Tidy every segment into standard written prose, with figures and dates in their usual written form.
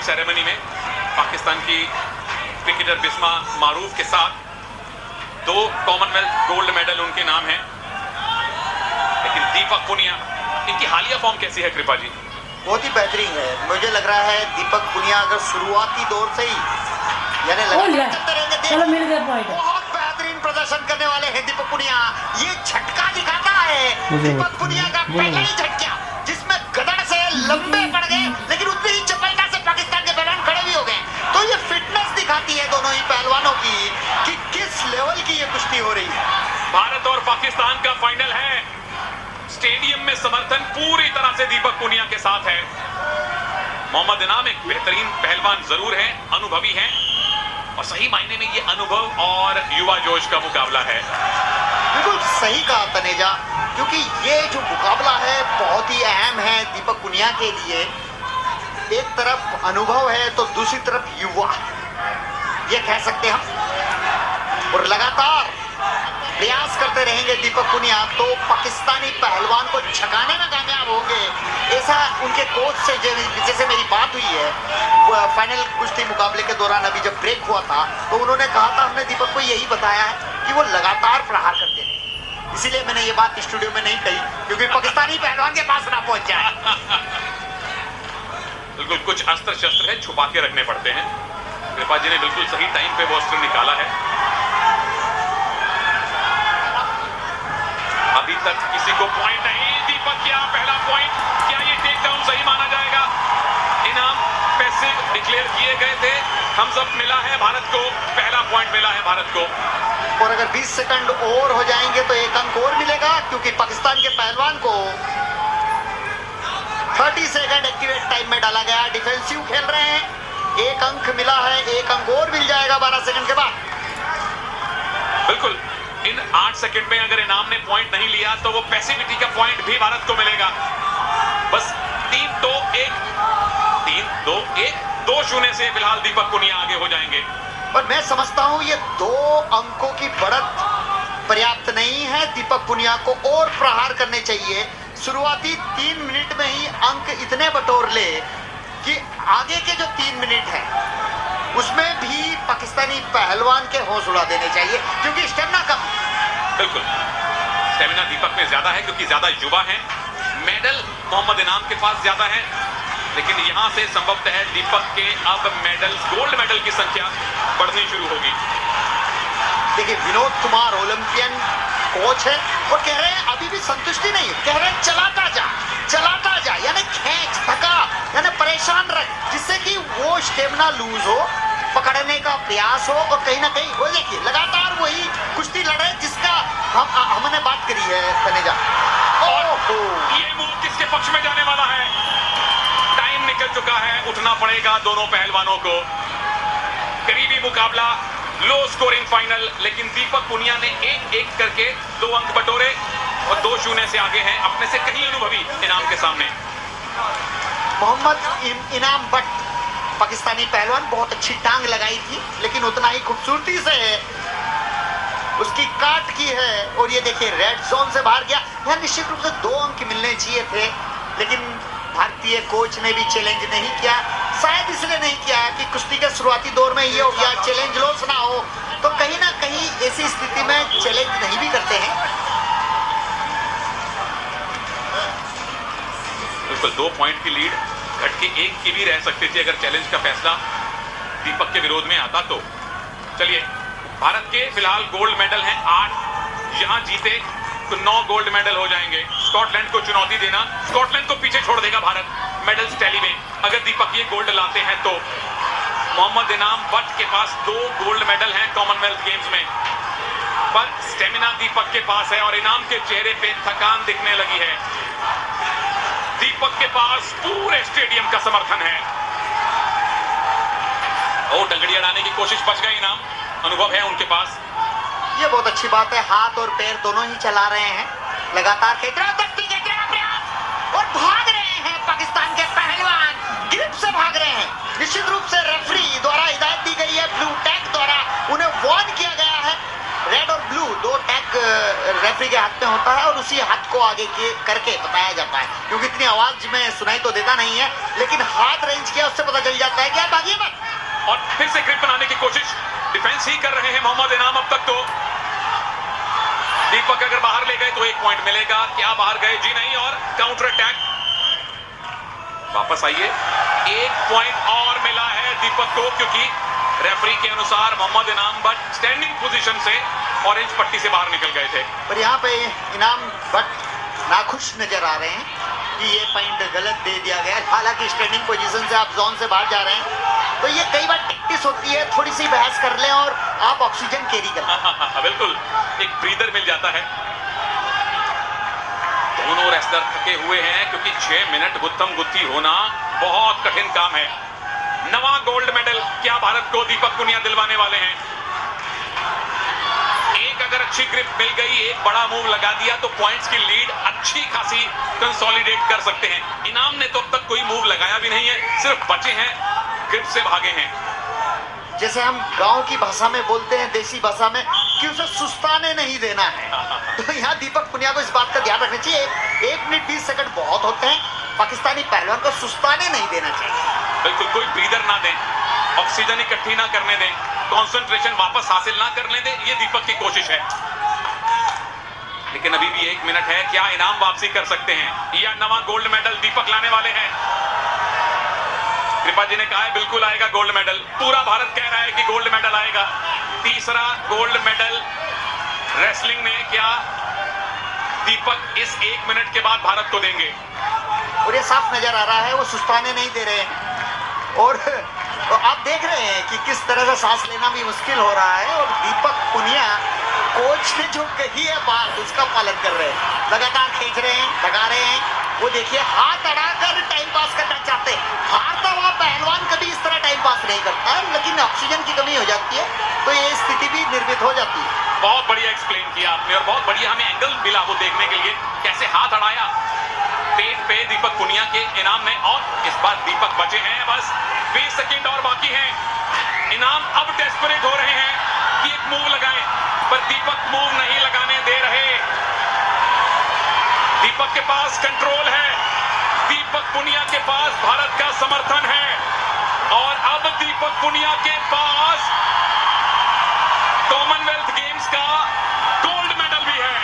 Opening ceremony में पाकिस्तान की cricketer Bisma मारूफ के साथ 2 कॉमनवेल्थ गोल्ड मेडल उनके नाम हैं। लेकिन दीपक पुनिया, इनकी हालिया फॉर्म कैसी है कृपा जी? बहुत ही बेहतरीन है। मुझे लग रहा है दीपक पुनिया अगर शुरुआती दौर से ही यानी चलो मिल गया पॉइंट। बहुत बेहतरीन प्रदर्शन करने वाले हैं दीपक पुनिया। ये झटका दिखाता है दीपक पुनिया का पहला ही झटका, जिसमें गदड़ से लंबे पड़ गए, लेकिन उतनी ही चपलता से पाकिस्तान के पहलवान खड़े भी हो गए। तो ये फिटनेस दिखाती है दोनों ही पहलवानों की कि किस लेवल की ये कुश्ती हो रही है। भारत और पाकिस्तान का फाइनल है। स्टेडियम में समर्थन पूरी तरह से दीपक पुनिया के साथ है। मोहम्मद इनाम एक बेहतरीन पहलवान जरूर है, अनुभवी है, और सही मायने में ये अनुभव और युवा जोश का मुकाबला है। बिल्कुल सही कहा तनेजा, क्योंकि ये जो मुकाबला है बहुत ही अहम है दीपक पुनिया के लिए। एक तरफ अनुभव है तो दूसरी तरफ युवा, ये कह सकते हैं हम। और लगातार प्रयास करते रहेंगे दीपक पुनिया तो पाकिस्तानी पहलवान को छकाने में कामयाब होंगे, ऐसा उनके कोच से जैसे मेरी बात हुई है फाइनल कुश्ती मुकाबले के दौरान। अभी जब ब्रेक हुआ था तो उन्होंने कहा था, हमने दीपक को यही बताया है कि वो लगातार प्रहार करते हैं। इसीलिए मैंने ये बात स्टूडियो में नहीं कही, क्योंकि पाकिस्तानी पहलवान के पास ना पहुंच जाए। बिल्कुल, कुछ अस्त्र शस्त्र है छुपा के रखने पड़ते हैं। कृपा जी ने बिल्कुल सही टाइम पे वो अस्त्र निकाला है। अभी तक किसी को पॉइंट नहीं। दीपक क्या पहला पॉइंट, क्या ये टेक डाउन सही माना जाएगा? इनाम पैसिव डिक्लेयर किए गए थे, थम्स अप मिला है भारत को, पहला पॉइंट मिला है भारत को। और अगर 20 सेकंड और हो जाएंगे तो 1 अंक और मिलेगा, क्योंकि पाकिस्तान के पहलवान को 30 सेकंड एक्टिवेट टाइम में डाला गया। डिफेंसिव खेल रहे हैं, 1 अंक मिला है, 1 अंक और मिल जाएगा 12 सेकंड के बाद। बिल्कुल, इन 8 सेकंड में अगर इनाम ने पॉइंट नहीं लिया तो वो पैसिविटी का पॉइंट भी भारत को मिलेगा। बस 3-2-1 से फिलहाल दीपक पुनिया आगे हो जाएंगे। और मैं समझता हूं ये 2 अंकों की बढ़त पर्याप्त नहीं है। दीपक पुनिया को और प्रहार करने चाहिए। शुरुआती 3 मिनट में ही अंक इतने बटोर ले कि आगे के जो 3 मिनट है उसमें भी पाकिस्तानी पहलवान के होश उड़ा देने चाहिए, क्योंकि स्टेमिना कम। बिल्कुल, स्टेमिना दीपक में ज्यादा है क्योंकि ज्यादा युवा है। मेडल मोहम्मद इनाम के पास ज्यादा है, लेकिन यहां से संभवतः है दीपक के अब मेडल, गोल्ड मेडल की संख्या बढ़नी शुरू होगी। देखिए, विनोद कुमार ओलंपियन कोच है और कह रहे हैं अभी भी संतुष्टि नहीं है, कह रहे हैं चलाता जा, यानी खींच, थका, यानी परेशान रख, जिससे कि वो स्टेमिना लूज हो, पकड़ने का प्रयास हो, और कहीं ना कहीं वो देखिए लगातार वही कुश्ती लड़ रहे जिसका हमने बात करी है तनेजा। ये मूव किसके पक्ष में जाने वाला है? टाइम निकल चुका है, उठना पड़ेगा दोनों पहलवानों को। करीबी मुकाबला, लो स्कोरिंग फाइनल, लेकिन दीपक पुनिया ने 1-1 करके 2 अंक बटोरे और 2-0 से आगे हैं अपने से कहीं अनुभवी इनाम के सामने। मोहम्मद इनाम बट पाकिस्तानी पहलवान बहुत अच्छी टांग लगाई थी, लेकिन उतना ही खूबसूरती से उसकी काट की है। और ये देखिए रेड जोन से बाहर गया। यहाँ निश्चित रूप से 2 अंक मिलने चाहिए थे, लेकिन भारतीय कोच ने भी चैलेंज नहीं किया। शायद इसलिए नहीं किया कि कुश्ती के शुरुआती दौर में ये हो गया चैलेंज लॉस ना हो, तो कहीं ना कहीं ऐसी स्थिति में चैलेंज नहीं भी करते हैं। बिल्कुल, 2 पॉइंट की लीड घट के 1 की भी रह सकती थी अगर चैलेंज का फैसला दीपक के विरोध में आता तो। चलिए, भारत के फिलहाल गोल्ड मेडल हैं 8, यहां जीते तो 9 गोल्ड मेडल हो जाएंगे। स्कॉटलैंड को चुनौती देना, स्कॉटलैंड को पीछे छोड़ देगा भारत मेडल्स टैली में अगर दीपक ये गोल्ड लाते हैं तो। मोहम्मद इनाम बट के पास 2 गोल्ड मेडल हैं कॉमनवेल्थ गेम्स में, पर स्टेमिना दीपक के पास है और इनाम के चेहरे पे थकान दिखने लगी है। दीपक के पास पूरे स्टेडियम का समर्थन है। और डंगड़ी अड़ाने की कोशिश, बच गए इनाम, अनुभव है उनके पास। ये बहुत अच्छी बात है, हाथ और पैर दोनों ही चला रहे हैं, लगातार खेच रहे और भाग रहे हैं पाकिस्तान के पहलवान, ग्रिप से भाग रहे हैं। निश्चित रूप से रेफरी द्वारा हिदायत दी गई है, ब्लू टैग द्वारा उन्हें वार्न किया गया है। रेड और ब्लू 2 टैग रेफरी रेफरी के हाथ में होता है और उसी हाथ को आगे करके बताया जाता है, क्योंकि इतनी आवाज में सुनाई तो देता नहीं है, लेकिन हाथ रेंज किया उससे पता चल जाता है कि आप भागिए मत। और फिर से ग्रिप बनाने की कोशिश, डिफेंस ही कर रहे हैं मोहम्मद इनाम अब तक तो। दीपक अगर बाहर ले गए तो 1 पॉइंट मिलेगा, क्या बाहर गए? जी नहीं, और काउंटर अटैक। वापस आइए, 1 पॉइंट और मिला है दीपक को, क्योंकि रेफरी के अनुसार मोहम्मद इनाम बट स्टैंडिंग पोजीशन से ऑरेंज पट्टी से बाहर निकल गए थे। पर यहाँ पे इनाम बट नाखुश नजर आ रहे हैं कि ये पॉइंट गलत दे दिया गया। हालांकि स्टैंडिंग पोजीशन से आप जोन से बाहर जा रहे हैं, तो ये कई बार प्रैक्टिस होती है, थोड़ी सी बहस कर लें और आप ऑक्सीजन कैरी कर लें। बिल्कुल, एक ब्रीदर मिल जाता है। दोनों रेसलर थके हुए हैं, क्योंकि 6 मिनट गुत्थम गुत्थी होना बहुत कठिन काम है। नवा गोल्ड मेडल क्या भारत को दीपक पुनिया दिलवाने वाले हैं? एक अगर अच्छी ग्रिप मिल गई, एक बड़ा मूव लगा दिया, तो पॉइंट्स की लीड अच्छी खासी कंसोलिडेट कर सकते हैं। इनाम ने तो अब तक कोई मूव लगाया भी नहीं है, सिर्फ बचे हैं, ग्रिप से भागे हैं। जैसे हम गांव की भाषा में बोलते हैं, देसी भाषा में, कि उसे सुस्ताने नहीं देना है। तो यहाँ दीपक पुनिया को इस बात का ध्यान रखना चाहिए। 1 मिनट 20 सेकंड बहुत होते हैं, पाकिस्तानी पहलवान को सुस्ताने नहीं देना चाहिए। बिल्कुल, कोई ब्रीदर ना दें, ऑक्सीजन इकट्ठी ना करने दें, कंसंट्रेशन वापस हासिल ना करने दें, ये दीपक की कोशिश है। लेकिन अभी भी 1 मिनट है, क्या इनाम वापसी कर सकते हैं या नवा गोल्ड मेडल दीपक लाने वाले हैं? कृपा जी ने कहा है बिल्कुल आएगा गोल्ड मेडल, पूरा भारत कह रहा है कि गोल्ड मेडल आएगा। तीसरा गोल्ड मेडल रेसलिंग में क्या दीपक इस 1 मिनट के बाद भारत को देंगे? और ये साफ नजर आ रहा है वो सुस्ताने नहीं दे रहे हैं, और आप देख रहे हैं कि किस तरह से सांस लेना भी मुश्किल हो रहा है। और दीपक पुनिया कोच ने जो कही है बात, उसका पालन कर रहे हैं, लगातार खींच रहे हैं, लगा रहे हैं। वो देखिए, हाथ अड़ाकर टाइम पास करना चाहते हैं। हारता हुआ पहलवान कभी इस तरह टाइम पास नहीं करता, लेकिन ऑक्सीजन की कमी हो जाती है, तो ये स्थिति भी निर्मित हो जाती है। बहुत बढ़िया एक्सप्लेन किया आपने, और बहुत बढ़िया हमें एंगल मिला वो देखने के लिए, कैसे हाथ अड़ाया पेट पे दीपक पुनिया के इनाम ने। और इस बार दीपक बचे हैं, बस 20 सेकंड और बाकी हैं। इनाम अब डेस्परेट हो रहे हैं कि एक मूव लगाएं, पर दीपक मूव नहीं लगाने दे रहे। दीपक के पास कंट्रोल है, दीपक पुनिया के पास भारत का समर्थन है, और अब दीपक पुनिया के पास कॉमनवेल्थ गेम्स का गोल्ड मेडल भी है।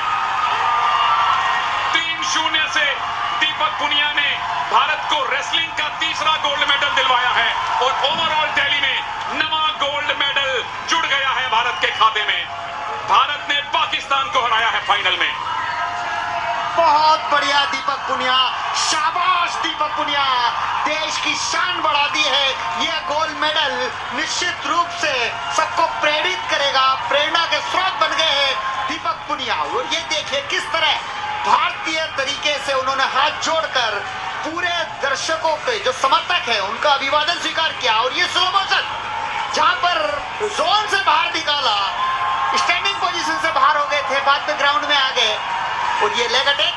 3-0 से दीपक पुनिया ने भारत को रेसलिंग का तीसरा गोल्ड मेडल दिलवाया है, और ओवरऑल टैली में नवा गोल्ड मेडल जुड़ गया है भारत के खाते में। भारत ने पाकिस्तान को हराया है फाइनल में। बहुत बढ़िया दीपक पुनिया, शाबाश दीपक पुनिया, देश की शान बढ़ा दी है। यह गोल्ड मेडल निश्चित रूप से सबको प्रेरित करेगा, प्रेरणा के स्रोत बन गए हैं दीपक पुनिया। और ये देखिए किस तरह भारतीय तरीके से उन्होंने हाथ जोड़कर पूरे दर्शकों पे, जो समर्थक है, उनका अभिवादन स्वीकार किया। और ये स्लो मोशन, जहां पर जोन से बाहर निकाला, स्टैंडिंग पोजीशन से बाहर हो गए थे, बाद में ग्राउंड में आ गए। और ये लेग अटैक,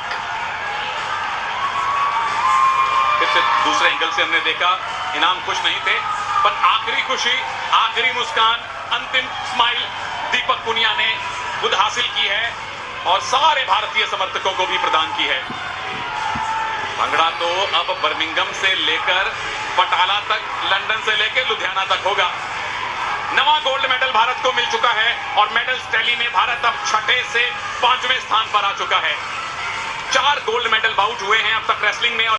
फिर से दूसरे एंगल से हमने देखा, इनाम खुश नहीं थे, पर आखिरी खुशी, आखिरी मुस्कान, अंतिम स्माइल दीपक पुनिया ने खुद हासिल की है, और सारे भारतीय समर्थकों को भी प्रदान की है। भंगड़ा तो अब बर्मिंघम से लेकर बटाला तक, लंदन से लेकर लुधियाना तक होगा। नवा गोल्ड मेडल भारत को मिल चुका है, और मेडल टैली में भारत अब 6 से 5वें स्थान पर आ चुका है। 4 गोल्ड मेडल बाउट हुए हैं अब तक रेसलिंग में।